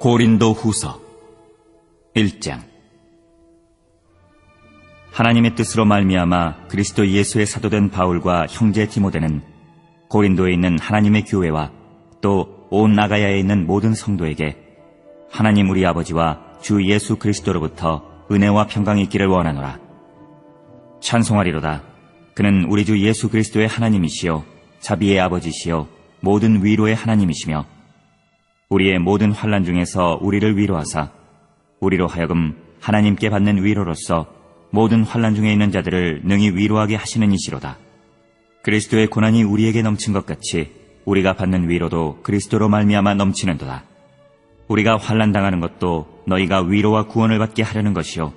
고린도 후서 1장. 하나님의 뜻으로 말미암아 그리스도 예수의 사도된 바울과 형제 디모데는 고린도에 있는 하나님의 교회와 또 온 아가야에 있는 모든 성도에게 하나님 우리 아버지와 주 예수 그리스도로부터 은혜와 평강이 있기를 원하노라. 찬송하리로다. 그는 우리 주 예수 그리스도의 하나님이시요 자비의 아버지시요 모든 위로의 하나님이시며 우리의 모든 환난 중에서 우리를 위로하사 우리로 하여금 하나님께 받는 위로로서 모든 환난 중에 있는 자들을 능히 위로하게 하시는 이시로다. 그리스도의 고난이 우리에게 넘친 것 같이 우리가 받는 위로도 그리스도로 말미암아 넘치는도다. 우리가 환난 당하는 것도 너희가 위로와 구원을 받게 하려는 것이요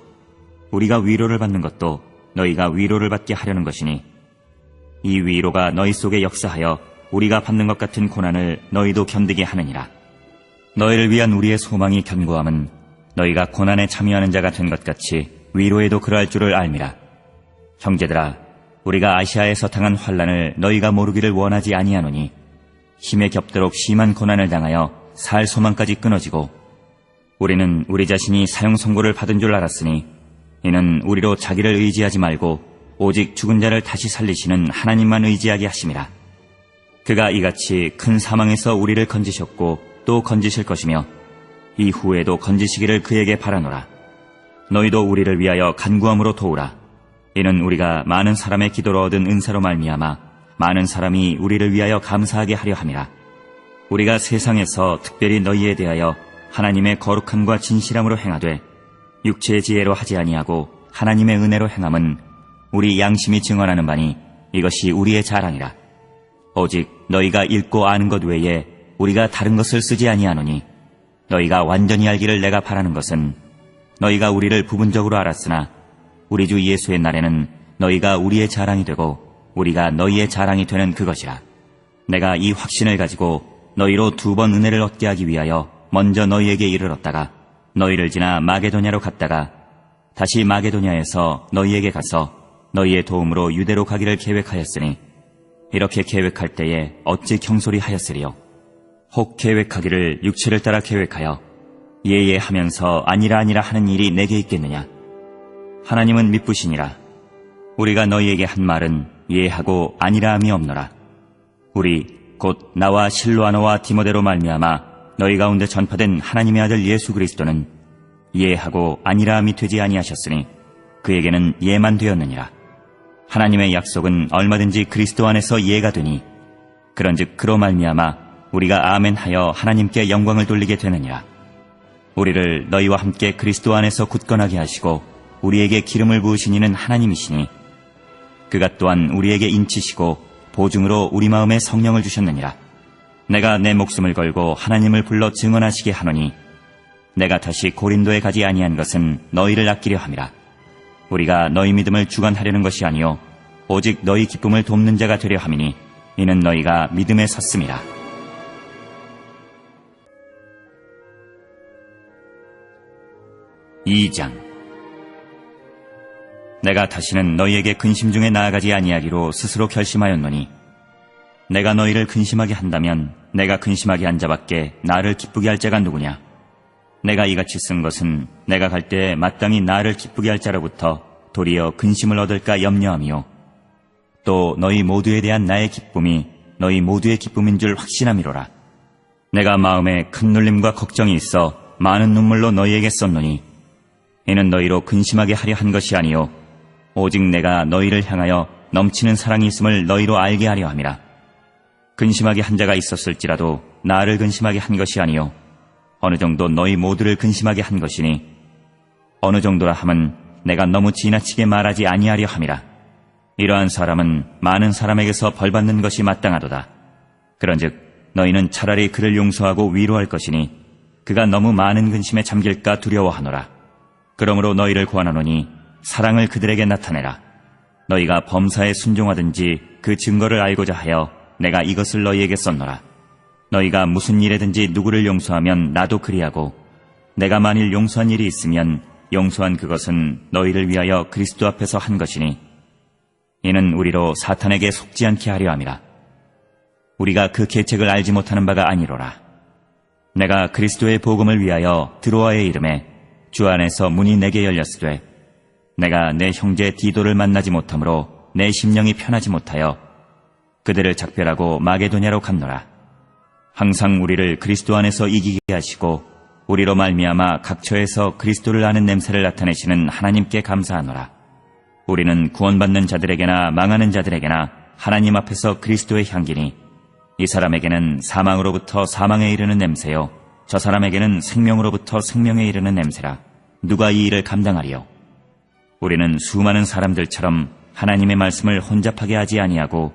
우리가 위로를 받는 것도 너희가 위로를 받게 하려는 것이니 이 위로가 너희 속에 역사하여 우리가 받는 것 같은 고난을 너희도 견디게 하느니라. 너희를 위한 우리의 소망이 견고함은 너희가 고난에 참여하는 자가 된 것 같이 위로에도 그러할 줄을 알미라. 형제들아, 우리가 아시아에서 당한 환난을 너희가 모르기를 원하지 아니하노니 힘에 겹도록 심한 고난을 당하여 살 소망까지 끊어지고 우리는 우리 자신이 사형 선고를 받은 줄 알았으니 이는 우리로 자기를 의지하지 말고 오직 죽은 자를 다시 살리시는 하나님만 의지하게 하심이라. 그가 이같이 큰 사망에서 우리를 건지셨고 또 건지실 것이며 이후에도 건지시기를 그에게 바라노라. 너희도 우리를 위하여 간구함으로 도우라. 이는 우리가 많은 사람의 기도로 얻은 은사로 말미암아 많은 사람이 우리를 위하여 감사하게 하려 함이라. 우리가 세상에서 특별히 너희에 대하여 하나님의 거룩함과 진실함으로 행하되 육체의 지혜로 하지 아니하고 하나님의 은혜로 행함은 우리 양심이 증언하는 바니 이것이 우리의 자랑이라. 오직 너희가 읽고 아는 것 외에 우리가 다른 것을 쓰지 아니하노니 너희가 완전히 알기를 내가 바라는 것은 너희가 우리를 부분적으로 알았으나 우리 주 예수의 날에는 너희가 우리의 자랑이 되고 우리가 너희의 자랑이 되는 그것이라. 내가 이 확신을 가지고 너희로 2번 은혜를 얻게 하기 위하여 먼저 너희에게 이르렀다가 너희를 지나 마게도냐로 갔다가 다시 마게도냐에서 너희에게 가서 너희의 도움으로 유대로 가기를 계획하였으니 이렇게 계획할 때에 어찌 경솔히 하였으리요. 혹 계획하기를 육체를 따라 계획하여 예예하면서 아니라 하는 일이 내게 있겠느냐. 하나님은 미쁘시니라. 우리가 너희에게 한 말은 예하고 아니라함이 없노라. 우리 곧 나와 실로아노와 디모데로 말미암아 너희 가운데 전파된 하나님의 아들 예수 그리스도는 예하고 아니라함이 되지 아니하셨으니 그에게는 예만 되었느니라. 하나님의 약속은 얼마든지 그리스도 안에서 예가 되니 그런즉 그로 말미암아 우리가 아멘하여 하나님께 영광을 돌리게 되느니라. 우리를 너희와 함께 그리스도 안에서 굳건하게 하시고 우리에게 기름을 부으신 이는 하나님이시니 그가 또한 우리에게 인치시고 보증으로 우리 마음에 성령을 주셨느니라. 내가 내 목숨을 걸고 하나님을 불러 증언하시게 하노니 내가 다시 고린도에 가지 아니한 것은 너희를 아끼려 함이라. 우리가 너희 믿음을 주관하려는 것이 아니요 오직 너희 기쁨을 돕는 자가 되려 함이니 이는 너희가 믿음에 섰음이라. 내가 다시는 너희에게 근심 중에 나아가지 아니하기로 스스로 결심하였노니 내가 너희를 근심하게 한다면 내가 근심하게 한 자밖에 나를 기쁘게 할 자가 누구냐. 내가 이같이 쓴 것은 내가 갈 때에 마땅히 나를 기쁘게 할 자로부터 도리어 근심을 얻을까 염려함이요 또 너희 모두에 대한 나의 기쁨이 너희 모두의 기쁨인 줄 확신함이로라. 내가 마음에 큰 눌림과 걱정이 있어 많은 눈물로 너희에게 썼노니 이는 너희로 근심하게 하려 한 것이 아니요 오직 내가 너희를 향하여 넘치는 사랑이 있음을 너희로 알게 하려 함이라. 근심하게 한 자가 있었을지라도 나를 근심하게 한 것이 아니요 어느 정도 너희 모두를 근심하게 한 것이니 어느 정도라 함은 내가 너무 지나치게 말하지 아니하려 함이라. 이러한 사람은 많은 사람에게서 벌받는 것이 마땅하도다. 그런즉 너희는 차라리 그를 용서하고 위로할 것이니 그가 너무 많은 근심에 잠길까 두려워하노라. 그러므로 너희를 구하노니 사랑을 그들에게 나타내라. 너희가 범사에 순종하든지 그 증거를 알고자 하여 내가 이것을 너희에게 썼노라. 너희가 무슨 일에든지 누구를 용서하면 나도 그리하고 내가 만일 용서한 일이 있으면 용서한 그것은 너희를 위하여 그리스도 앞에서 한 것이니 이는 우리로 사탄에게 속지 않게 하려 함이라. 우리가 그 계책을 알지 못하는 바가 아니로라. 내가 그리스도의 복음을 위하여 드로아에 이름에 주 안에서 문이 내게 열렸으되 내가 내 형제 디도를 만나지 못하므로 내 심령이 편하지 못하여 그들을 작별하고 마게도냐로 갔노라. 항상 우리를 그리스도 안에서 이기게 하시고 우리로 말미암아 각처에서 그리스도를 아는 냄새를 나타내시는 하나님께 감사하노라. 우리는 구원받는 자들에게나 망하는 자들에게나 하나님 앞에서 그리스도의 향기니 이 사람에게는 사망으로부터 사망에 이르는 냄새요 저 사람에게는 생명으로부터 생명에 이르는 냄새라. 누가 이 일을 감당하리요? 우리는 수많은 사람들처럼 하나님의 말씀을 혼잡하게 하지 아니하고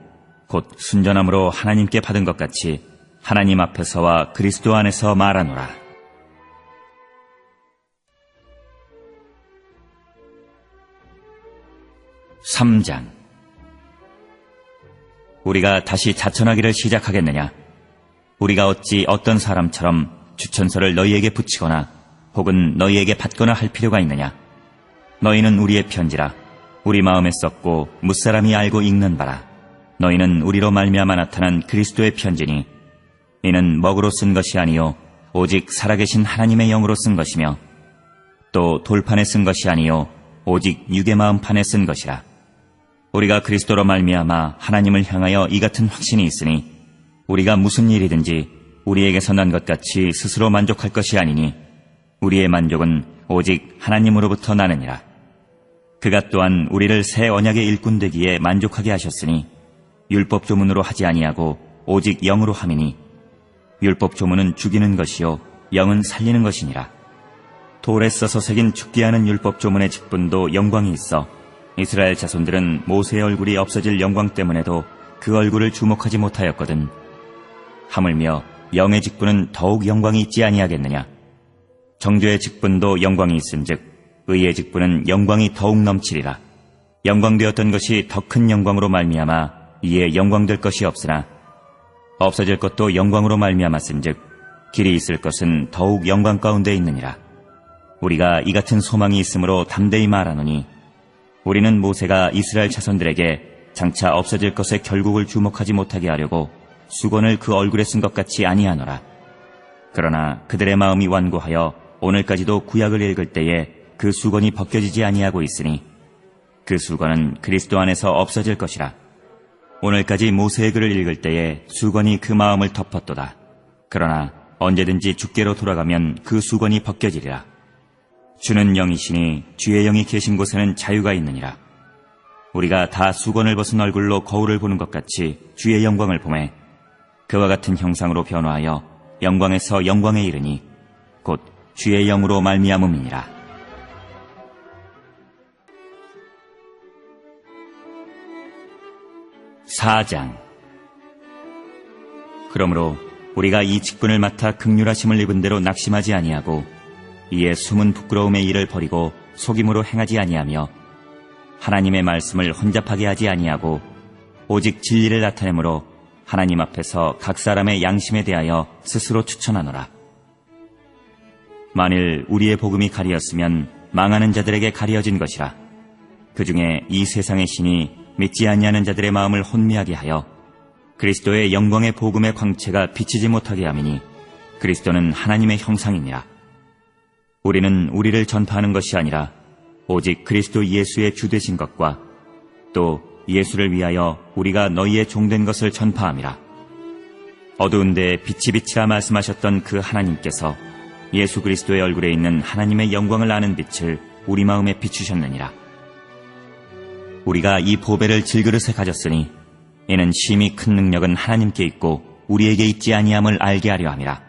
곧 순전함으로 하나님께 받은 것 같이 하나님 앞에서와 그리스도 안에서 말하노라. (3장) 우리가 다시 자천하기를 시작하겠느냐? 우리가 어찌 어떤 사람처럼 추천서를 너희에게 붙이거나 혹은 너희에게 받거나 할 필요가 있느냐? 너희는 우리의 편지라 우리 마음에 썼고 무사람이 알고 읽는 바라. 너희는 우리로 말미암아 나타난 그리스도의 편지니 이는 먹으로 쓴 것이 아니요 오직 살아계신 하나님의 영으로 쓴 것이며 또 돌판에 쓴 것이 아니요 오직 육의 마음판에 쓴 것이라. 우리가 그리스도로 말미암아 하나님을 향하여 이 같은 확신이 있으니 우리가 무슨 일이든지 우리에게서 난 것 같이 스스로 만족할 것이 아니니 우리의 만족은 오직 하나님으로부터 나느니라. 그가 또한 우리를 새 언약의 일꾼 되기에 만족하게 하셨으니 율법 조문으로 하지 아니하고 오직 영으로 함이니 율법 조문은 죽이는 것이요 영은 살리는 것이니라. 돌에 써서 새긴 죽게 하는 율법 조문의 직분도 영광이 있어 이스라엘 자손들은 모세의 얼굴이 없어질 영광 때문에도 그 얼굴을 주목하지 못하였거든. 하물며 영의 직분은 더욱 영광이 있지 아니하겠느냐? 정죄의 직분도 영광이 있은즉 의의 직분은 영광이 더욱 넘치리라. 영광되었던 것이 더 큰 영광으로 말미암아 이에 영광될 것이 없으나 없어질 것도 영광으로 말미암았은즉 길이 있을 것은 더욱 영광 가운데 있느니라. 우리가 이 같은 소망이 있으므로 담대히 말하노니 우리는 모세가 이스라엘 자손들에게 장차 없어질 것의 결국을 주목하지 못하게 하려고 수건을 그 얼굴에 쓴 것 같이 아니하노라. 그러나 그들의 마음이 완고하여 오늘까지도 구약을 읽을 때에 그 수건이 벗겨지지 아니하고 있으니 그 수건은 그리스도 안에서 없어질 것이라. 오늘까지 모세의 글을 읽을 때에 수건이 그 마음을 덮었도다. 그러나 언제든지 주께로 돌아가면 그 수건이 벗겨지리라. 주는 영이시니 주의 영이 계신 곳에는 자유가 있느니라. 우리가 다 수건을 벗은 얼굴로 거울을 보는 것 같이 주의 영광을 보매 그와 같은 형상으로 변화하여 영광에서 영광에 이르니 곧 주의 영으로 말미암음이니라. (4장) 그러므로 우리가 이 직분을 맡아 긍휼하심을 입은 대로 낙심하지 아니하고 이에 숨은 부끄러움의 일을 버리고 속임으로 행하지 아니하며 하나님의 말씀을 혼잡하게 하지 아니하고 오직 진리를 나타내므로 하나님 앞에서 각 사람의 양심에 대하여 스스로 추천하노라. 만일 우리의 복음이 가리었으면 망하는 자들에게 가리어진 것이라. 그 중에 이 세상의 신이 믿지 아니하는 자들의 마음을 혼미하게 하여 그리스도의 영광의 복음의 광채가 비치지 못하게 함이니 그리스도는 하나님의 형상이니라. 우리는 우리를 전파하는 것이 아니라 오직 그리스도 예수의 주 되신 것과 또 예수를 위하여 우리가 너희의 종된 것을 전파함이라. 어두운 데에 빛이 비치라 말씀하셨던 그 하나님께서 예수 그리스도의 얼굴에 있는 하나님의 영광을 아는 빛을 우리 마음에 비추셨느니라. 우리가 이 보배를 질그릇에 가졌으니 이는 심히 큰 능력은 하나님께 있고 우리에게 있지 아니함을 알게 하려 함이라.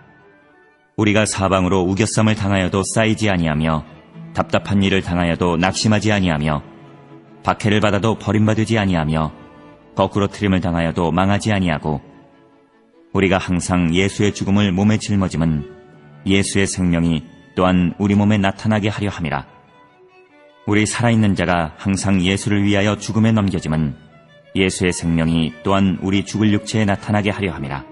우리가 사방으로 우겨쌈을 당하여도 쌓이지 아니하며 답답한 일을 당하여도 낙심하지 아니하며 박해를 받아도 버림받지 아니하며 거꾸로 트림을 당하여도 망하지 아니하고 우리가 항상 예수의 죽음을 몸에 짊어짐은 예수의 생명이 또한 우리 몸에 나타나게 하려 함이라. 우리 살아있는 자가 항상 예수를 위하여 죽음에 넘겨짐은 예수의 생명이 또한 우리 죽을 육체에 나타나게 하려 함이라.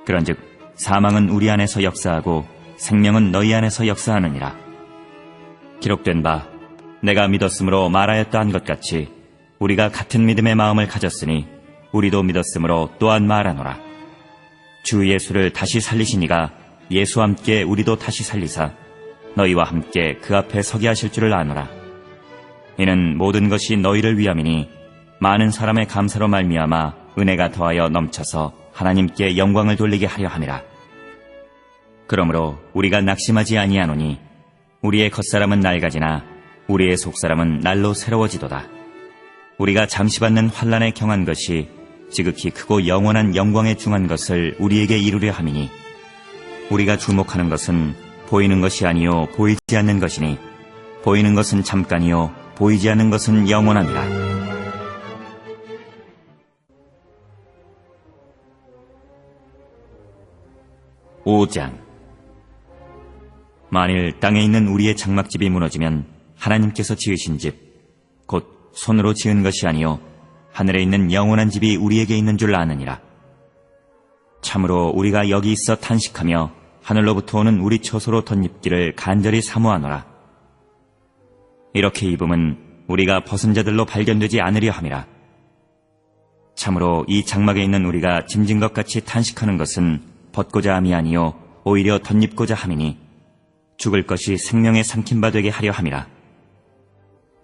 그런즉 사망은 우리 안에서 역사하고 생명은 너희 안에서 역사하느니라. 기록된 바 내가 믿었으므로 말하였다 한 것 같이 우리가 같은 믿음의 마음을 가졌으니 우리도 믿었으므로 또한 말하노라. 주 예수를 다시 살리시니가 예수와 함께 우리도 다시 살리사 너희와 함께 그 앞에 서게 하실 줄을 아노라. 이는 모든 것이 너희를 위함이니 많은 사람의 감사로 말미암아 은혜가 더하여 넘쳐서 하나님께 영광을 돌리게 하려 함이라. 그러므로 우리가 낙심하지 아니하노니 우리의 겉사람은 낡아지나 우리의 속사람은 날로 새로워지도다. 우리가 잠시 받는 환난에 경한 것이 지극히 크고 영원한 영광에 중한 것을 우리에게 이루려 함이니 우리가 주목하는 것은 보이는 것이 아니요 보이지 않는 것이니 보이는 것은 잠깐이요 보이지 않는 것은 영원함이라. (5장) 만일 땅에 있는 우리의 장막집이 무너지면 하나님께서 지으신 집, 곧 손으로 지은 것이 아니요 하늘에 있는 영원한 집이 우리에게 있는 줄 아느니라. 참으로 우리가 여기 있어 탄식하며 하늘로부터 오는 우리 처소로 덧입기를 간절히 사모하노라. 이렇게 입음은 우리가 벗은 자들로 발견되지 않으려 함이라. 참으로 이 장막에 있는 우리가 짐진 것 같이 탄식하는 것은 벗고자 함이 아니요 오히려 덧입고자 함이니 죽을 것이 생명에 삼킨 바 되게 하려 함이라.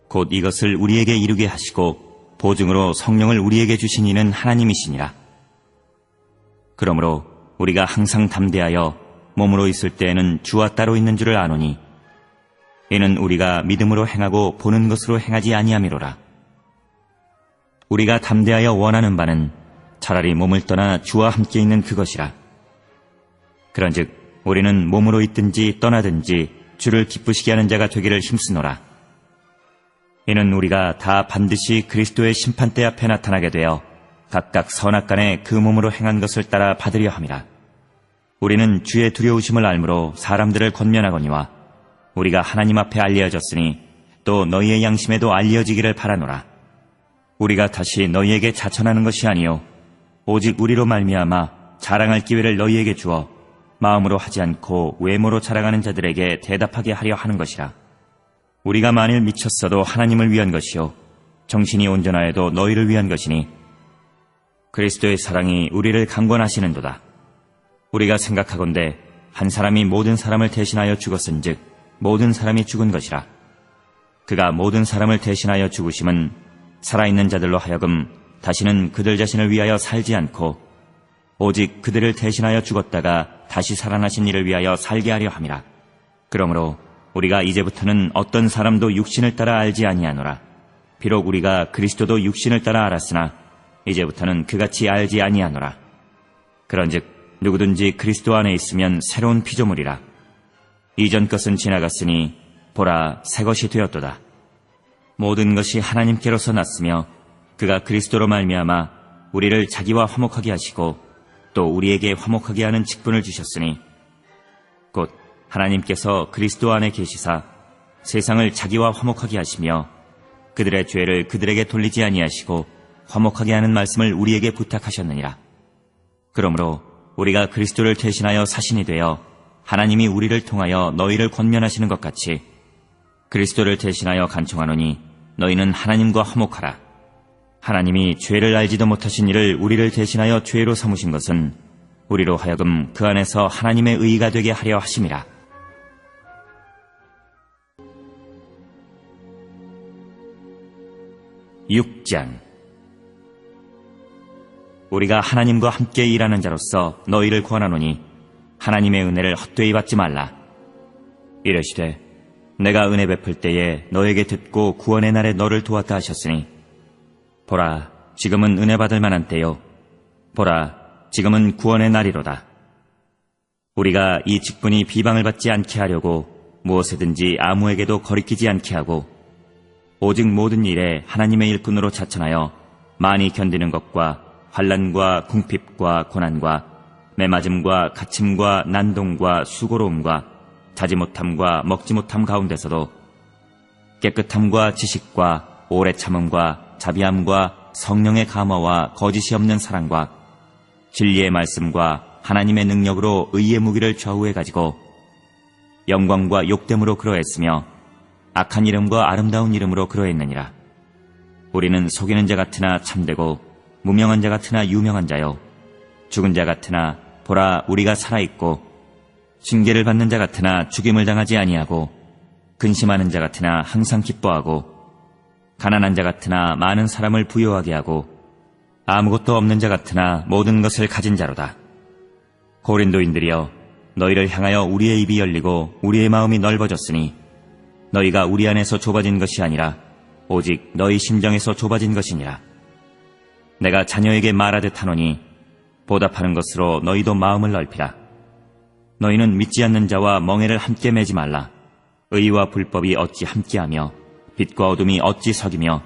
곧 이것을 우리에게 이루게 하시고 보증으로 성령을 우리에게 주신 이는 하나님이시니라. 그러므로 우리가 항상 담대하여 몸으로 있을 때에는 주와 따로 있는 줄을 아노니 이는 우리가 믿음으로 행하고 보는 것으로 행하지 아니함이로라. 우리가 담대하여 원하는 바는 차라리 몸을 떠나 주와 함께 있는 그것이라. 그런즉 우리는 몸으로 있든지 떠나든지 주를 기쁘시게 하는 자가 되기를 힘쓰노라. 이는 우리가 다 반드시 그리스도의 심판대 앞에 나타나게 되어 각각 선악간에 그 몸으로 행한 것을 따라 받으려 함이라. 우리는 주의 두려우심을 알므로 사람들을 권면하거니와 우리가 하나님 앞에 알려졌으니 또 너희의 양심에도 알려지기를 바라노라. 우리가 다시 너희에게 자천하는 것이 아니요 오직 우리로 말미암아 자랑할 기회를 너희에게 주어 마음으로 하지 않고 외모로 자랑하는 자들에게 대답하게 하려 하는 것이라. 우리가 만일 미쳤어도 하나님을 위한 것이요 정신이 온전하여도 너희를 위한 것이니 그리스도의 사랑이 우리를 강권하시는도다. 우리가 생각하건대 한 사람이 모든 사람을 대신하여 죽었은즉 모든 사람이 죽은 것이라. 그가 모든 사람을 대신하여 죽으심은 살아있는 자들로 하여금 다시는 그들 자신을 위하여 살지 않고 오직 그들을 대신하여 죽었다가 다시 살아나신 이를 위하여 살게 하려 함이라. 그러므로 우리가 이제부터는 어떤 사람도 육신을 따라 알지 아니하노라. 비록 우리가 그리스도도 육신을 따라 알았으나 이제부터는 그같이 알지 아니하노라. 그런즉 누구든지 그리스도 안에 있으면 새로운 피조물이라. 이전 것은 지나갔으니 보라 새 것이 되었도다. 모든 것이 하나님께로서 났으며 그가 그리스도로 말미암아 우리를 자기와 화목하게 하시고 또 우리에게 화목하게 하는 직분을 주셨으니 곧 하나님께서 그리스도 안에 계시사 세상을 자기와 화목하게 하시며 그들의 죄를 그들에게 돌리지 아니하시고 화목하게 하는 말씀을 우리에게 부탁하셨느니라. 그러므로 우리가 그리스도를 대신하여 사신이 되어 하나님이 우리를 통하여 너희를 권면하시는 것 같이 그리스도를 대신하여 간청하노니 너희는 하나님과 화목하라. 하나님이 죄를 알지도 못하신 이를 우리를 대신하여 죄로 삼으신 것은 우리로 하여금 그 안에서 하나님의 의가 되게 하려 하심이라. (6장) 우리가 하나님과 함께 일하는 자로서 너희를 권하노니 하나님의 은혜를 헛되이 받지 말라. 이르시되 내가 은혜 베풀 때에 너에게 듣고 구원의 날에 너를 도왔다 하셨으니 보라 지금은 은혜 받을 만한 때요 보라 지금은 구원의 날이로다. 우리가 이 직분이 비방을 받지 않게 하려고 무엇에든지 아무에게도 거리끼지 않게 하고 오직 모든 일에 하나님의 일꾼으로 자천하여 많이 견디는 것과 환난과 궁핍과 고난과 매맞음과 갇힘과 난동과 수고로움과 자지 못함과 먹지 못함 가운데서도 깨끗함과 지식과 오래 참음과 자비함과 성령의 감화와 거짓이 없는 사랑과 진리의 말씀과 하나님의 능력으로 의의 무기를 좌우해 가지고 영광과 욕됨으로 그러했으며 악한 이름과 아름다운 이름으로 그러했느니라. 우리는 속이는 자 같으나 참되고 무명한 자 같으나 유명한 자요 죽은 자 같으나 보라 우리가 살아있고 징계를 받는 자 같으나 죽임을 당하지 아니하고 근심하는 자 같으나 항상 기뻐하고 가난한 자 같으나 많은 사람을 부유하게 하고 아무것도 없는 자 같으나 모든 것을 가진 자로다. 고린도인들이여, 너희를 향하여 우리의 입이 열리고 우리의 마음이 넓어졌으니 너희가 우리 안에서 좁아진 것이 아니라 오직 너희 심정에서 좁아진 것이니라. 내가 자녀에게 말하듯 하노니 보답하는 것으로 너희도 마음을 넓히라. 너희는 믿지 않는 자와 멍에를 함께 매지 말라. 의와 불법이 어찌 함께하며 빛과 어둠이 어찌 섞이며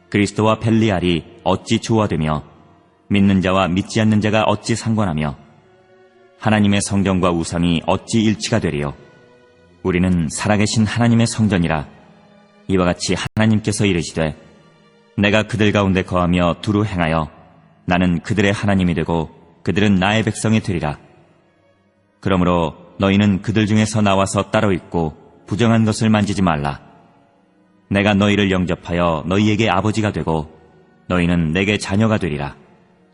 그리스도와 벨리알이 어찌 조화되며 믿는 자와 믿지 않는 자가 어찌 상관하며 하나님의 성전과 우상이 어찌 일치가 되리요. 우리는 살아계신 하나님의 성전이라. 이와 같이 하나님께서 이르시되 내가 그들 가운데 거하며 두루 행하여 나는 그들의 하나님이 되고 그들은 나의 백성이 되리라. 그러므로 너희는 그들 중에서 나와서 따로 있고 부정한 것을 만지지 말라. 내가 너희를 영접하여 너희에게 아버지가 되고 너희는 내게 자녀가 되리라.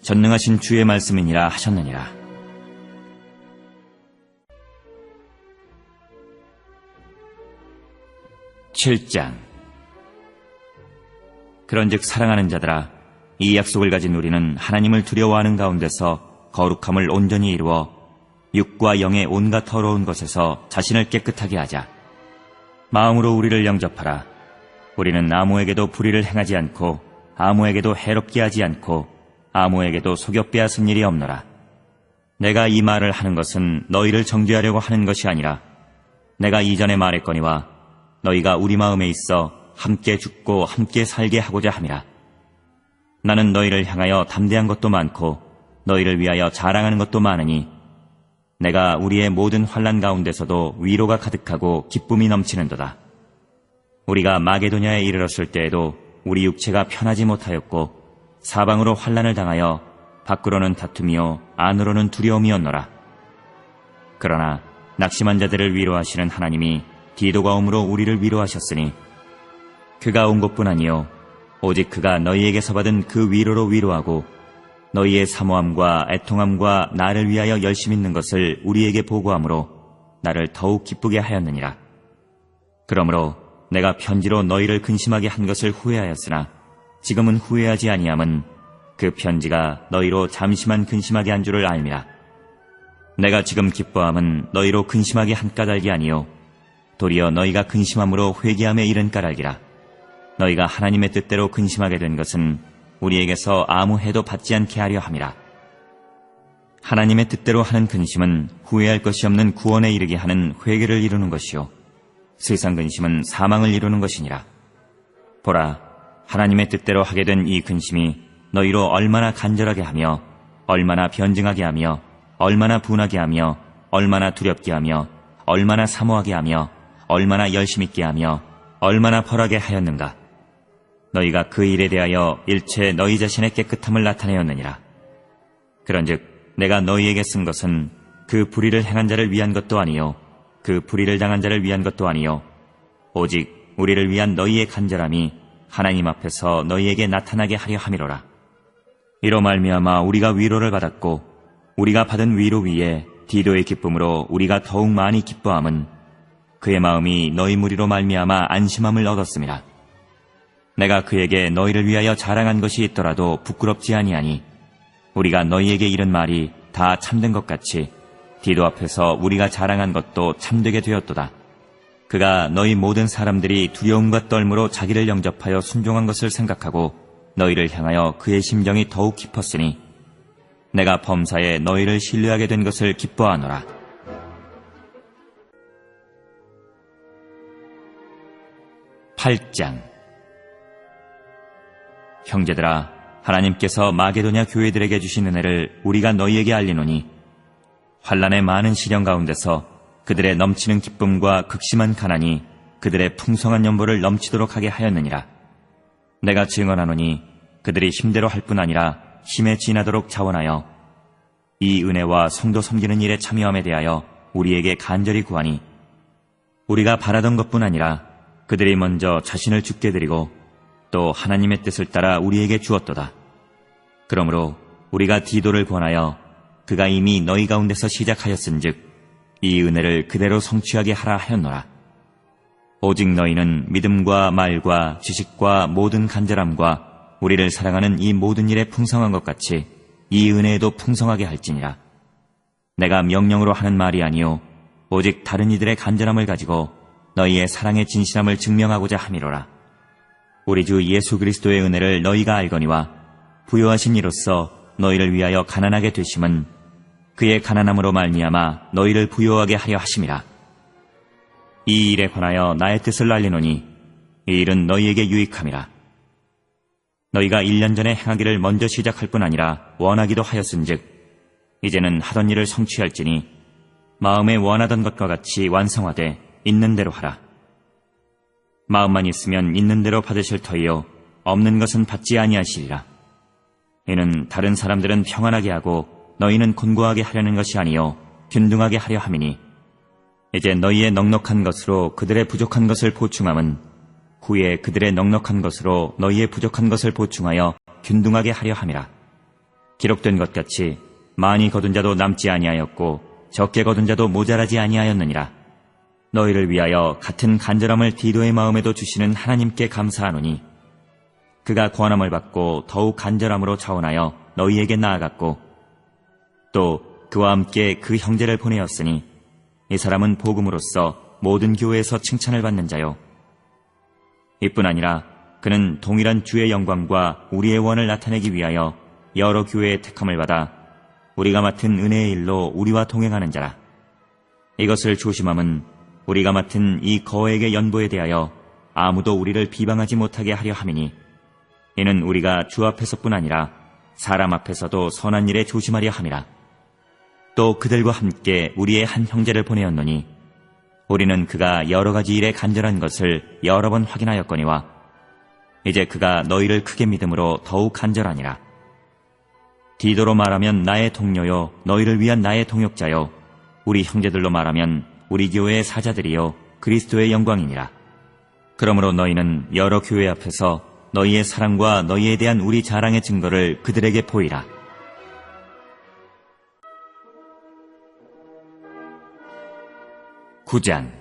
전능하신 주의 말씀이니라 하셨느니라. (7장) 그런즉 사랑하는 자들아, 이 약속을 가진 우리는 하나님을 두려워하는 가운데서 거룩함을 온전히 이루어 육과 영의 온갖 더러운 것에서 자신을 깨끗하게 하자. 마음으로 우리를 영접하라. 우리는 아무에게도 불의를 행하지 않고 아무에게도 해롭게 하지 않고 아무에게도 속여 빼앗은 일이 없노라. 내가 이 말을 하는 것은 너희를 정죄하려고 하는 것이 아니라 내가 이전에 말했거니와 너희가 우리 마음에 있어 함께 죽고 함께 살게 하고자 함이라. 나는 너희를 향하여 담대한 것도 많고 너희를 위하여 자랑하는 것도 많으니 내가 우리의 모든 환난 가운데서도 위로가 가득하고 기쁨이 넘치는도다. 우리가 마게도냐에 이르렀을 때에도 우리 육체가 편하지 못하였고 사방으로 환난을 당하여 밖으로는 다툼이요 안으로는 두려움이었노라. 그러나 낙심한 자들을 위로하시는 하나님이 디도가 오므로 우리를 위로하셨으니 그가 온 것뿐 아니요 오직 그가 너희에게서 받은 그 위로로 위로하고 너희의 사모함과 애통함과 나를 위하여 열심 있는 것을 우리에게 보고함으로 나를 더욱 기쁘게 하였느니라. 그러므로 내가 편지로 너희를 근심하게 한 것을 후회하였으나 지금은 후회하지 아니함은 그 편지가 너희로 잠시만 근심하게 한 줄을 알미라. 내가 지금 기뻐함은 너희로 근심하게 한 까닭이 아니요 도리어 너희가 근심함으로 회개함에 이른 까닭이라. 너희가 하나님의 뜻대로 근심하게 된 것은 우리에게서 아무 해도 받지 않게 하려 함이라. 하나님의 뜻대로 하는 근심은 후회할 것이 없는 구원에 이르게 하는 회개를 이루는 것이요 세상 근심은 사망을 이루는 것이니라. 보라, 하나님의 뜻대로 하게 된 이 근심이 너희로 얼마나 간절하게 하며 얼마나 변증하게 하며 얼마나 분하게 하며 얼마나 두렵게 하며 얼마나 사모하게 하며 얼마나 열심 있게 하며 얼마나 벌하게 하였는가. 너희가 그 일에 대하여 일체 너희 자신의 깨끗함을 나타내었느니라. 그런즉 내가 너희에게 쓴 것은 그 불의를 행한 자를 위한 것도 아니요 그 불의를 당한 자를 위한 것도 아니요 오직 우리를 위한 너희의 간절함이 하나님 앞에서 너희에게 나타나게 하려 함이로라. 이로 말미암아 우리가 위로를 받았고 우리가 받은 위로 위에 디도의 기쁨으로 우리가 더욱 많이 기뻐함은 그의 마음이 너희 무리로 말미암아 안심함을 얻었음이라. 내가 그에게 너희를 위하여 자랑한 것이 있더라도 부끄럽지 아니하니 우리가 너희에게 이른 말이 다 참된 것 같이 디도 앞에서 우리가 자랑한 것도 참되게 되었도다. 그가 너희 모든 사람들이 두려움과 떨므로 자기를 영접하여 순종한 것을 생각하고 너희를 향하여 그의 심정이 더욱 깊었으니 내가 범사에 너희를 신뢰하게 된 것을 기뻐하노라. (8장) 형제들아, 하나님께서 마게도냐 교회들에게 주신 은혜를 우리가 너희에게 알리노니 환난의 많은 시련 가운데서 그들의 넘치는 기쁨과 극심한 가난이 그들의 풍성한 연보를 넘치도록 하게 하였느니라. 내가 증언하노니 그들이 힘대로 할 뿐 아니라 힘에 지나도록 자원하여 이 은혜와 성도 섬기는 일에 참여함에 대하여 우리에게 간절히 구하니 우리가 바라던 것뿐 아니라 그들이 먼저 자신을 죽게 드리고 또 하나님의 뜻을 따라 우리에게 주었도다. 그러므로 우리가 디도를 권하여 그가 이미 너희 가운데서 시작하였은즉 이 은혜를 그대로 성취하게 하라 하였노라. 오직 너희는 믿음과 말과 지식과 모든 간절함과 우리를 사랑하는 이 모든 일에 풍성한 것 같이 이 은혜에도 풍성하게 할지니라. 내가 명령으로 하는 말이 아니요 오직 다른 이들의 간절함을 가지고 너희의 사랑의 진실함을 증명하고자 함이로라. 우리 주 예수 그리스도의 은혜를 너희가 알거니와 부요하신 이로써 너희를 위하여 가난하게 되심은 그의 가난함으로 말미암아 너희를 부요하게 하려 하심이라. 이 일에 관하여 나의 뜻을 알리노니 이 일은 너희에게 유익함이라. 너희가 1년 전에 행하기를 먼저 시작할 뿐 아니라 원하기도 하였은즉 이제는 하던 일을 성취할지니 마음에 원하던 것과 같이 완성하되 있는 대로 하라. 마음만 있으면 있는 대로 받으실 터이요 없는 것은 받지 아니하시리라. 이는 다른 사람들은 평안하게 하고 너희는 곤고하게 하려는 것이 아니요 균등하게 하려 함이니 이제 너희의 넉넉한 것으로 그들의 부족한 것을 보충함은 후에 그들의 넉넉한 것으로 너희의 부족한 것을 보충하여 균등하게 하려 함이라. 기록된 것 같이 많이 거둔 자도 남지 아니하였고 적게 거둔 자도 모자라지 아니하였느니라. 너희를 위하여 같은 간절함을 디도의 마음에도 주시는 하나님께 감사하노니 그가 권함을 받고 더욱 간절함으로 자원하여 너희에게 나아갔고 또 그와 함께 그 형제를 보내었으니 이 사람은 복음으로써 모든 교회에서 칭찬을 받는 자요 이뿐 아니라 그는 동일한 주의 영광과 우리의 원을 나타내기 위하여 여러 교회의 택함을 받아 우리가 맡은 은혜의 일로 우리와 동행하는 자라. 이것을 조심함은 우리가 맡은 이 거액의 연보에 대하여 아무도 우리를 비방하지 못하게 하려 함이니 이는 우리가 주 앞에서뿐 아니라 사람 앞에서도 선한 일에 조심하려 함이라. 또 그들과 함께 우리의 한 형제를 보내었노니 우리는 그가 여러 가지 일에 간절한 것을 여러 번 확인하였거니와 이제 그가 너희를 크게 믿음으로 더욱 간절하니라. 디도로 말하면 나의 동료요 너희를 위한 나의 동역자요 우리 형제들로 말하면 우리 교회의 사자들이요 그리스도의 영광이니라. 그러므로 너희는 여러 교회 앞에서 너희의 사랑과 너희에 대한 우리 자랑의 증거를 그들에게 보이라. 구장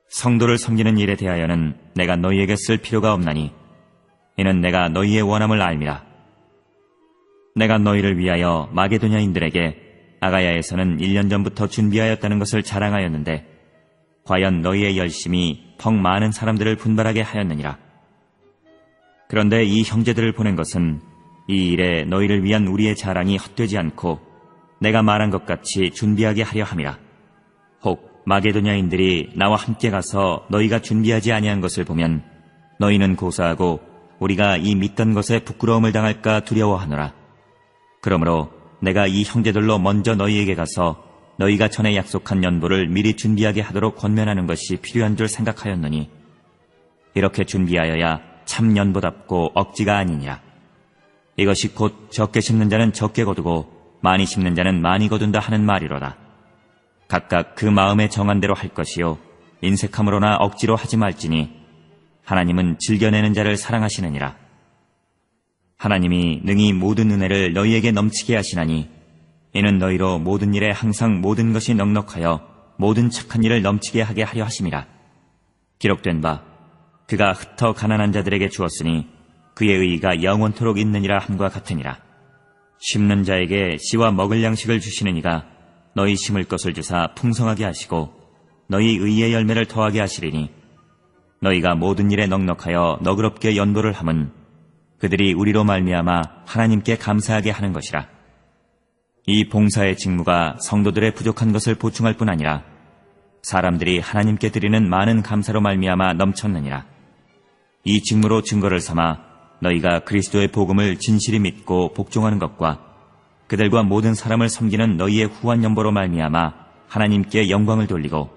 성도를 섬기는 일에 대하여는 내가 너희에게 쓸 필요가 없나니 이는 내가 너희의 원함을 알미라. 내가 너희를 위하여 마게도냐인들에게 아가야에서는 1년 전부터 준비하였다는 것을 자랑하였는데 과연 너희의 열심이 퍽 많은 사람들을 분발하게 하였느니라. 그런데 이 형제들을 보낸 것은 이 일에 너희를 위한 우리의 자랑이 헛되지 않고 내가 말한 것 같이 준비하게 하려 함이라. 혹 마게도냐인들이 나와 함께 가서 너희가 준비하지 아니한 것을 보면 너희는 고사하고 우리가 이 믿던 것에 부끄러움을 당할까 두려워하노라. 그러므로 내가 이 형제들로 먼저 너희에게 가서 너희가 전에 약속한 연보를 미리 준비하게 하도록 권면하는 것이 필요한 줄 생각하였노니 이렇게 준비하여야 참 연보답고 억지가 아니니라. 이것이 곧 적게 심는 자는 적게 거두고 많이 심는 자는 많이 거둔다 하는 말이로다. 각각 그 마음에 정한 대로 할 것이요 인색함으로나 억지로 하지 말지니 하나님은 즐겨내는 자를 사랑하시느니라. 하나님이 능히 모든 은혜를 너희에게 넘치게 하시나니 이는 너희로 모든 일에 항상 모든 것이 넉넉하여 모든 착한 일을 넘치게 하게 하려 하심이라. 기록된 바 그가 흩어 가난한 자들에게 주었으니 그의 의의가 영원토록 있느니라 함과 같으니라. 심는 자에게 씨와 먹을 양식을 주시는 이가 너희 심을 것을 주사 풍성하게 하시고 너희 의의 열매를 더하게 하시리니 너희가 모든 일에 넉넉하여 너그럽게 연보를 함은 그들이 우리로 말미암아 하나님께 감사하게 하는 것이라. 이 봉사의 직무가 성도들의 부족한 것을 보충할 뿐 아니라 사람들이 하나님께 드리는 많은 감사로 말미암아 넘쳤느니라. 이 직무로 증거를 삼아 너희가 그리스도의 복음을 진실히 믿고 복종하는 것과 그들과 모든 사람을 섬기는 너희의 후한 연보로 말미암아 하나님께 영광을 돌리고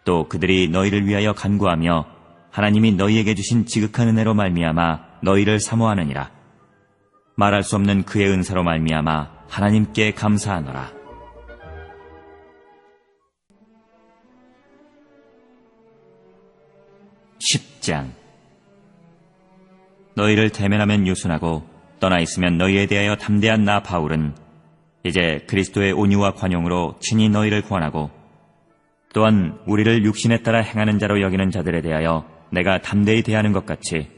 또 그들이 너희를 위하여 간구하며 하나님이 너희에게 주신 지극한 은혜로 말미암아 너희를 사모하느니라. 말할 수 없는 그의 은사로 말미암아 하나님께 감사하노라. (10장) 너희를 대면하면 유순하고 떠나 있으면 너희에 대하여 담대한 나 바울은 이제 그리스도의 온유와 관용으로 친히 너희를 구원하고 또한 우리를 육신에 따라 행하는 자로 여기는 자들에 대하여 내가 담대히 대하는 것 같이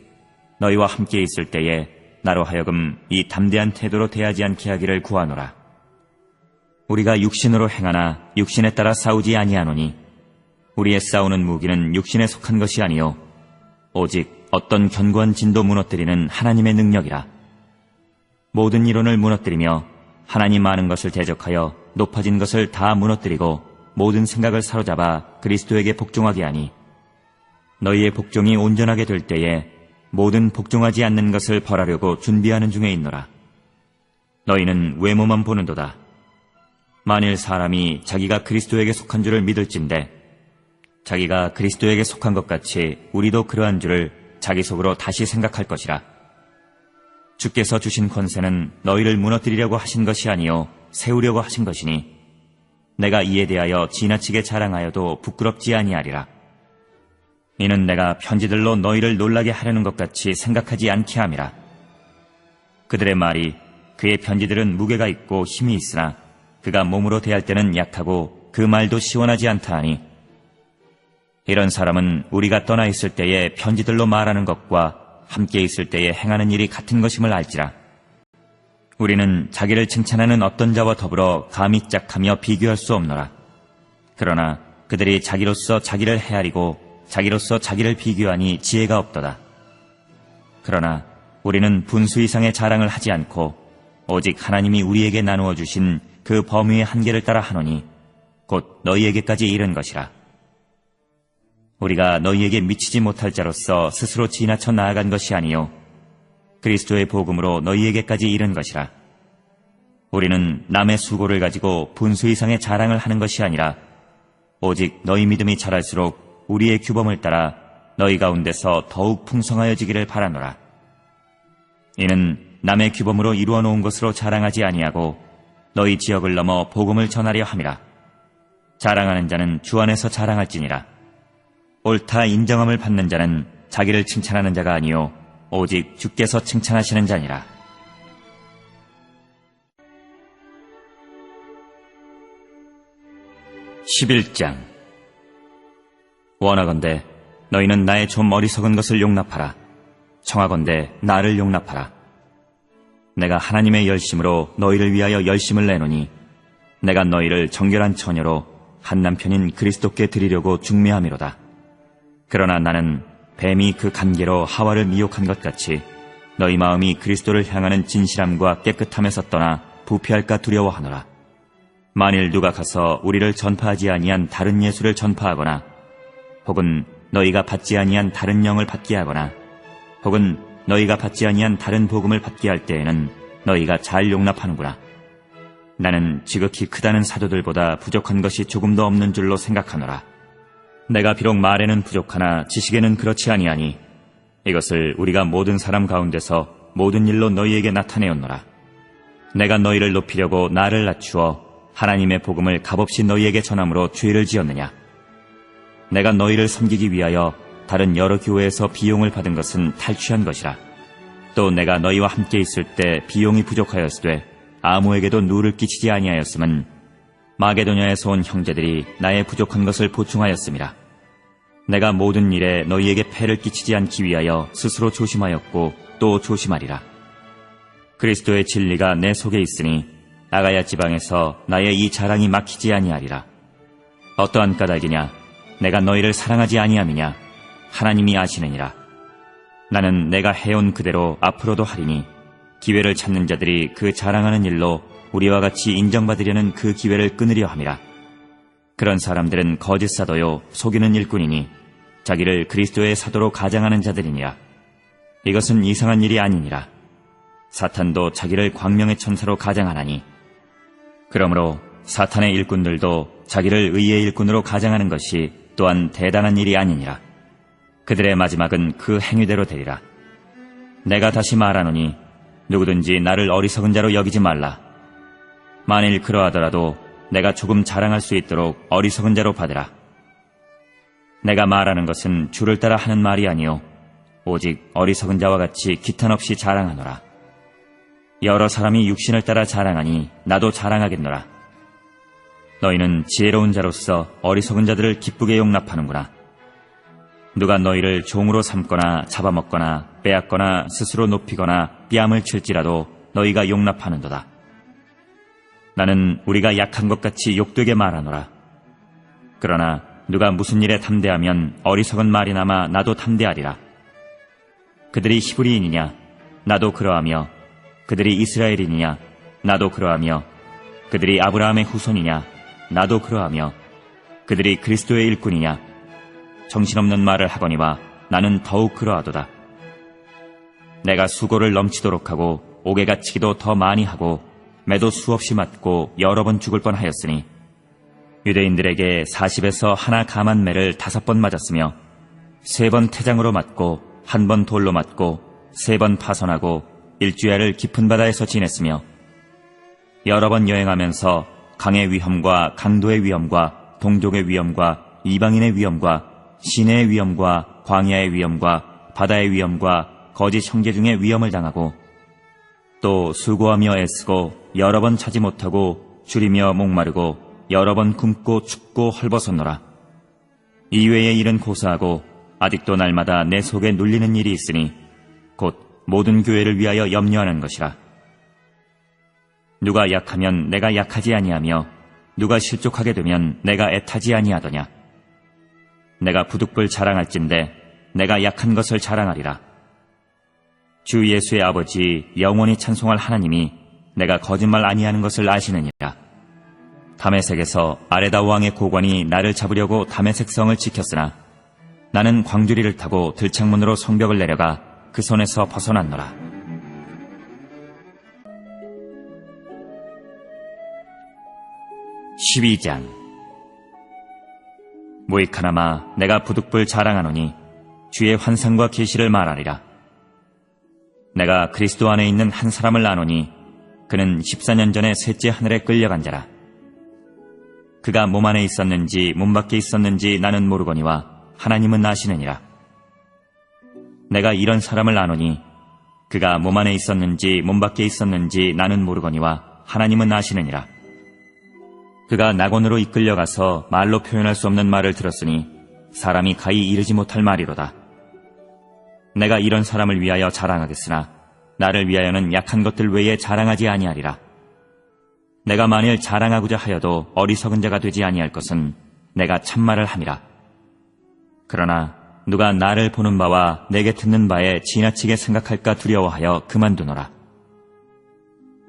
너희와 함께 있을 때에 나로 하여금 이 담대한 태도로 대하지 않게 하기를 구하노라. 우리가 육신으로 행하나 육신에 따라 싸우지 아니하노니 우리의 싸우는 무기는 육신에 속한 것이 아니요 오직 어떤 견고한 진도 무너뜨리는 하나님의 능력이라. 모든 이론을 무너뜨리며 하나님 아는 것을 대적하여 높아진 것을 다 무너뜨리고 모든 생각을 사로잡아 그리스도에게 복종하게 하니 너희의 복종이 온전하게 될 때에 모든 복종하지 않는 것을 벌하려고 준비하는 중에 있노라. 너희는 외모만 보는도다. 만일 사람이 자기가 그리스도에게 속한 줄을 믿을진대 자기가 그리스도에게 속한 것 같이 우리도 그러한 줄을 자기 속으로 다시 생각할 것이라. 주께서 주신 권세는 너희를 무너뜨리려고 하신 것이 아니요 세우려고 하신 것이니 내가 이에 대하여 지나치게 자랑하여도 부끄럽지 아니하리라. 이는 내가 편지들로 너희를 놀라게 하려는 것 같이 생각하지 않게 함이라. 그들의 말이 그의 편지들은 무게가 있고 힘이 있으나 그가 몸으로 대할 때는 약하고 그 말도 시원하지 않다 하니 이런 사람은 우리가 떠나 있을 때에 편지들로 말하는 것과 함께 있을 때에 행하는 일이 같은 것임을 알지라. 우리는 자기를 칭찬하는 어떤 자와 더불어 감히 짝하며 비교할 수 없노라. 그러나 그들이 자기로서 자기를 헤아리고 자기로서 자기를 비교하니 지혜가 없도다. 그러나 우리는 분수 이상의 자랑을 하지 않고 오직 하나님이 우리에게 나누어 주신 그 범위의 한계를 따라 하노니 곧 너희에게까지 이른 것이라. 우리가 너희에게 미치지 못할 자로서 스스로 지나쳐 나아간 것이 아니요 그리스도의 복음으로 너희에게까지 이른 것이라. 우리는 남의 수고를 가지고 분수 이상의 자랑을 하는 것이 아니라 오직 너희 믿음이 자랄수록 우리의 규범을 따라 너희 가운데서 더욱 풍성하여지기를 바라노라. 이는 남의 규범으로 이루어 놓은 것으로 자랑하지 아니하고 너희 지역을 넘어 복음을 전하려 함이라. 자랑하는 자는 주 안에서 자랑할지니라. 옳다 인정함을 받는 자는 자기를 칭찬하는 자가 아니요 오직 주께서 칭찬하시는 자니라. (11장) 원하건대 너희는 나의 좀 어리석은 것을 용납하라. 청하건대 나를 용납하라. 내가 하나님의 열심으로 너희를 위하여 열심을 내노니 내가 너희를 정결한 처녀로 한 남편인 그리스도께 드리려고 중매함이로다. 그러나 나는 뱀이 그 간계로 하와를 미혹한 것 같이 너희 마음이 그리스도를 향하는 진실함과 깨끗함에서 떠나 부패할까 두려워하노라. 만일 누가 가서 우리를 전파하지 아니한 다른 예수를 전파하거나 혹은 너희가 받지 아니한 다른 영을 받게 하거나 혹은 너희가 받지 아니한 다른 복음을 받게 할 때에는 너희가 잘 용납하는구나. 나는 지극히 크다는 사도들보다 부족한 것이 조금도 없는 줄로 생각하노라. 내가 비록 말에는 부족하나 지식에는 그렇지 아니하니 이것을 우리가 모든 사람 가운데서 모든 일로 너희에게 나타내었노라. 내가 너희를 높이려고 나를 낮추어 하나님의 복음을 값없이 너희에게 전함으로 죄를 지었느냐. 내가 너희를 섬기기 위하여 다른 여러 교회에서 비용을 받은 것은 탈취한 것이라. 또 내가 너희와 함께 있을 때 비용이 부족하였으되 아무에게도 누를 끼치지 아니하였음은 마게도냐에서 온 형제들이 나의 부족한 것을 보충하였음이라. 내가 모든 일에 너희에게 폐를 끼치지 않기 위하여 스스로 조심하였고 또 조심하리라. 그리스도의 진리가 내 속에 있으니 아가야 지방에서 나의 이 자랑이 막히지 아니하리라. 어떠한 까닭이냐? 내가 너희를 사랑하지 아니함이냐? 하나님이 아시느니라. 나는 내가 해온 그대로 앞으로도 하리니 기회를 찾는 자들이 그 자랑하는 일로 우리와 같이 인정받으려는 그 기회를 끊으려 함이라. 그런 사람들은 거짓 사도요 속이는 일꾼이니 자기를 그리스도의 사도로 가장하는 자들이니라. 이것은 이상한 일이 아니니라. 사탄도 자기를 광명의 천사로 가장하나니 그러므로 사탄의 일꾼들도 자기를 의의 일꾼으로 가장하는 것이 또한 대단한 일이 아니니라. 그들의 마지막은 그 행위대로 되리라. 내가 다시 말하노니 누구든지 나를 어리석은 자로 여기지 말라. 만일 그러하더라도 내가 조금 자랑할 수 있도록 어리석은 자로 받으라. 내가 말하는 것은 주를 따라 하는 말이 아니요 오직 어리석은 자와 같이 기탄 없이 자랑하노라. 여러 사람이 육신을 따라 자랑하니 나도 자랑하겠노라. 너희는 지혜로운 자로서 어리석은 자들을 기쁘게 용납하는구나. 누가 너희를 종으로 삼거나 잡아먹거나 빼앗거나 스스로 높이거나 뺨을 칠지라도 너희가 용납하는도다. 나는 우리가 약한 것 같이 욕되게 말하노라. 그러나 누가 무슨 일에 담대하면 어리석은 말이나마 나도 담대하리라. 그들이 히브리인이냐? 나도 그러하며 그들이 이스라엘인이냐? 나도 그러하며 그들이 아브라함의 후손이냐? 나도 그러하며 그들이 그리스도의 일꾼이냐? 정신없는 말을 하거니와 나는 더욱 그러하도다. 내가 수고를 넘치도록 하고 옥에 갇히기도 더 많이 하고 매도 수없이 맞고 여러 번 죽을 뻔하였으니 유대인들에게 40에서 하나 감한 매를 5번 맞았으며 3번 태장으로 맞고 1번 돌로 맞고 3번 파선하고 1주야를 깊은 바다에서 지냈으며 여러 번 여행하면서 강의 위험과 강도의 위험과 동족의 위험과 이방인의 위험과 시내의 위험과 광야의 위험과 바다의 위험과 거짓 형제 중에 위험을 당하고 또 수고하며 애쓰고 여러 번 차지 못하고 줄이며 목마르고 여러 번 굶고 춥고 헐벗었노라. 이외의 일은 고사하고 아직도 날마다 내 속에 눌리는 일이 있으니 곧 모든 교회를 위하여 염려하는 것이라. 누가 약하면 내가 약하지 아니하며 누가 실족하게 되면 내가 애타지 아니하더냐. 내가 부득불 자랑할진대 내가 약한 것을 자랑하리라. 주 예수의 아버지 영원히 찬송할 하나님이 내가 거짓말 아니하는 것을 아시느니라. 다메섹에서 아레다 왕의 고관이 나를 잡으려고 다메섹 성을 지켰으나 나는 광주리를 타고 들창문으로 성벽을 내려가 그 손에서 벗어났노라. (12장) 모이카나마 내가 부득불 자랑하노니 주의 환상과 계시를 말하리라. 내가 그리스도 안에 있는 한 사람을 아노니 그는 14년 전에 셋째 하늘에 끌려간 자라. 그가 몸 안에 있었는지 몸 밖에 있었는지 나는 모르거니와 하나님은 아시느니라. 내가 이런 사람을 아노니 그가 몸 안에 있었는지 몸 밖에 있었는지 나는 모르거니와 하나님은 아시느니라. 그가 낙원으로 이끌려가서 말로 표현할 수 없는 말을 들었으니 사람이 가히 이르지 못할 말이로다. 내가 이런 사람을 위하여 자랑하겠으나 나를 위하여는 약한 것들 외에 자랑하지 아니하리라. 내가 만일 자랑하고자 하여도 어리석은 자가 되지 아니할 것은 내가 참말을 함이라. 그러나 누가 나를 보는 바와 내게 듣는 바에 지나치게 생각할까 두려워하여 그만두노라.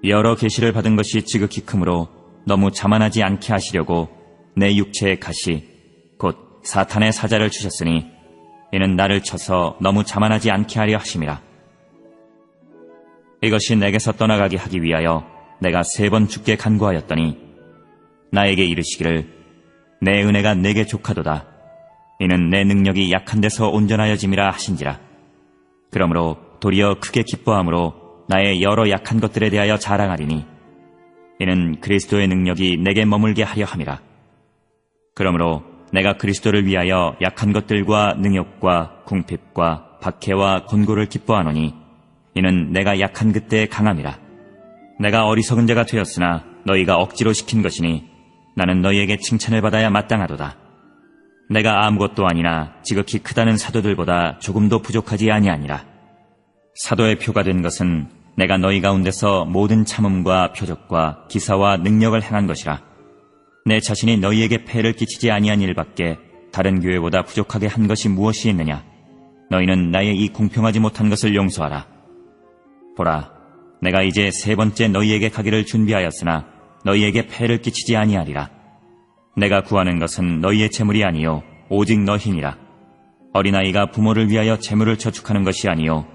여러 계시를 받은 것이 지극히 크므로 너무 자만하지 않게 하시려고 내 육체의 가시 곧 사탄의 사자를 주셨으니 이는 나를 쳐서 너무 자만하지 않게 하려 하심이라. 이것이 내게서 떠나가게 하기 위하여 내가 3번 주께 간구하였더니 나에게 이르시기를 내 은혜가 내게 족하도다. 이는 내 능력이 약한 데서 온전하여짐이라 하신지라. 그러므로 도리어 크게 기뻐함으로 나의 여러 약한 것들에 대하여 자랑하리니 이는 그리스도의 능력이 내게 머물게 하려 함이라. 그러므로 내가 그리스도를 위하여 약한 것들과 능욕과 궁핍과 박해와 곤고를 기뻐하노니 이는 내가 약한 그때의 강함이라. 내가 어리석은 자가 되었으나 너희가 억지로 시킨 것이니 나는 너희에게 칭찬을 받아야 마땅하도다. 내가 아무것도 아니나 지극히 크다는 사도들보다 조금도 부족하지 아니하니라. 사도의 표가 된 것은 내가 너희 가운데서 모든 참음과 표적과 기사와 능력을 행한 것이라. 내 자신이 너희에게 폐를 끼치지 아니한 일밖에 다른 교회보다 부족하게 한 것이 무엇이 있느냐. 너희는 나의 이 공평하지 못한 것을 용서하라. 보라, 내가 이제 3번째 너희에게 가기를 준비하였으나 너희에게 폐를 끼치지 아니하리라. 내가 구하는 것은 너희의 재물이 아니요 오직 너희니라. 어린아이가 부모를 위하여 재물을 저축하는 것이 아니요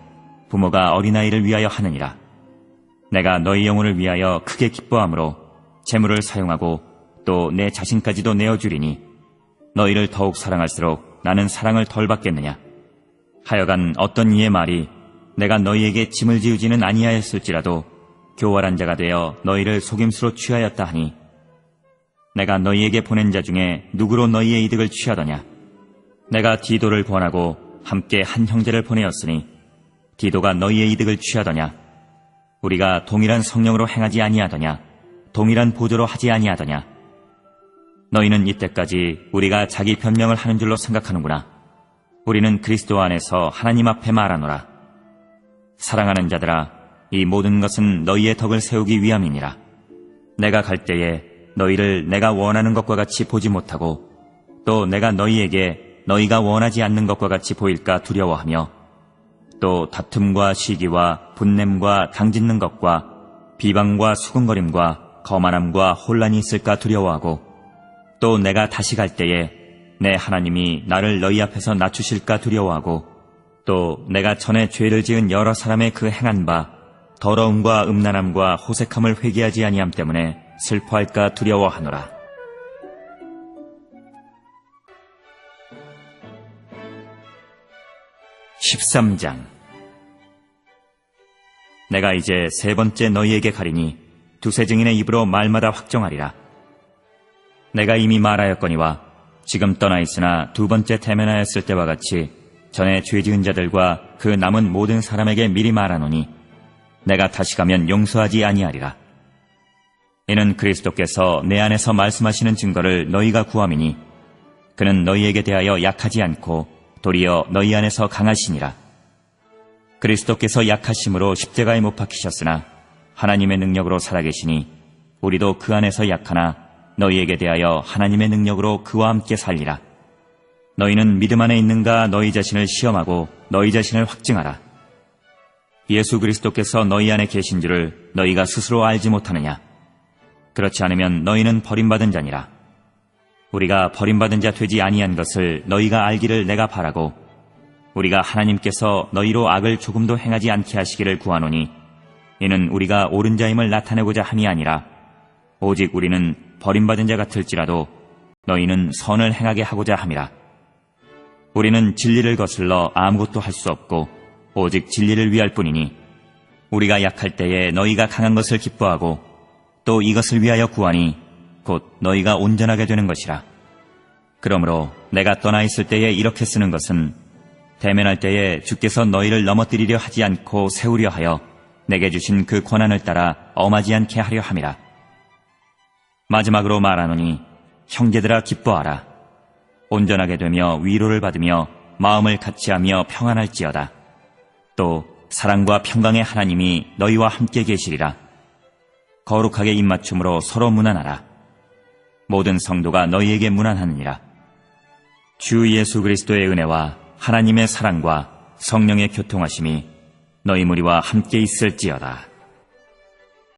부모가 어린아이를 위하여 하느니라. 내가 너희 영혼을 위하여 크게 기뻐함으로 재물을 사용하고 또 내 자신까지도 내어주리니 너희를 더욱 사랑할수록 나는 사랑을 덜 받겠느냐. 하여간 어떤 이의 말이 내가 너희에게 짐을 지우지는 아니하였을지라도 교활한 자가 되어 너희를 속임수로 취하였다 하니 내가 너희에게 보낸 자 중에 누구로 너희의 이득을 취하더냐. 내가 디도를 권하고 함께 한 형제를 보내었으니 디도가 너희의 이득을 취하더냐. 우리가 동일한 성령으로 행하지 아니하더냐? 동일한 보조로 하지 아니하더냐? 너희는 이때까지 우리가 자기 변명을 하는 줄로 생각하는구나. 우리는 그리스도 안에서 하나님 앞에 말하노라. 사랑하는 자들아, 이 모든 것은 너희의 덕을 세우기 위함이니라. 내가 갈 때에 너희를 내가 원하는 것과 같이 보지 못하고 또 내가 너희에게 너희가 원하지 않는 것과 같이 보일까 두려워하며 또 다툼과 시기와 분냄과 당짓는 것과 비방과 수군거림과 거만함과 혼란이 있을까 두려워하고 또 내가 다시 갈 때에 내 하나님이 나를 너희 앞에서 낮추실까 두려워하고 또 내가 전에 죄를 지은 여러 사람의 그 행한 바 더러움과 음란함과 호색함을 회개하지 아니함 때문에 슬퍼할까 두려워하노라. (13장) 내가 이제 세 번째 너희에게 가리니 두세 증인의 입으로 말마다 확정하리라. 내가 이미 말하였거니와 지금 떠나 있으나 두 번째 대면하였을 때와 같이 전에 죄 지은 자들과 그 남은 모든 사람에게 미리 말하노니 내가 다시 가면 용서하지 아니하리라. 이는 그리스도께서 내 안에서 말씀하시는 증거를 너희가 구함이니 그는 너희에게 대하여 약하지 않고 도리어 너희 안에서 강하시니라. 그리스도께서 약하심으로 십자가에 못 박히셨으나 하나님의 능력으로 살아계시니 우리도 그 안에서 약하나 너희에게 대하여 하나님의 능력으로 그와 함께 살리라. 너희는 믿음 안에 있는가 너희 자신을 시험하고 너희 자신을 확증하라. 예수 그리스도께서 너희 안에 계신 줄을 너희가 스스로 알지 못하느냐? 그렇지 않으면 너희는 버림받은 자니라. 우리가 버림받은 자 되지 아니한 것을 너희가 알기를 내가 바라고 우리가 하나님께서 너희로 악을 조금도 행하지 않게 하시기를 구하노니 이는 우리가 옳은 자임을 나타내고자 함이 아니라 오직 우리는 버림받은 자 같을지라도 너희는 선을 행하게 하고자 함이라. 우리는 진리를 거슬러 아무것도 할 수 없고 오직 진리를 위할 뿐이니 우리가 약할 때에 너희가 강한 것을 기뻐하고 또 이것을 위하여 구하니 곧 너희가 온전하게 되는 것이라. 그러므로 내가 떠나 있을 때에 이렇게 쓰는 것은 대면할 때에 주께서 너희를 넘어뜨리려 하지 않고 세우려 하여 내게 주신 그 권한을 따라 엄하지 않게 하려 함이라. 마지막으로 말하노니 형제들아 기뻐하라. 온전하게 되며 위로를 받으며 마음을 같이하며 평안할지어다. 또 사랑과 평강의 하나님이 너희와 함께 계시리라. 거룩하게 입맞춤으로 서로 문안하라. 모든 성도가 너희에게 문안하느니라. 주 예수 그리스도의 은혜와 하나님의 사랑과 성령의 교통하심이 너희 무리와 함께 있을지어다.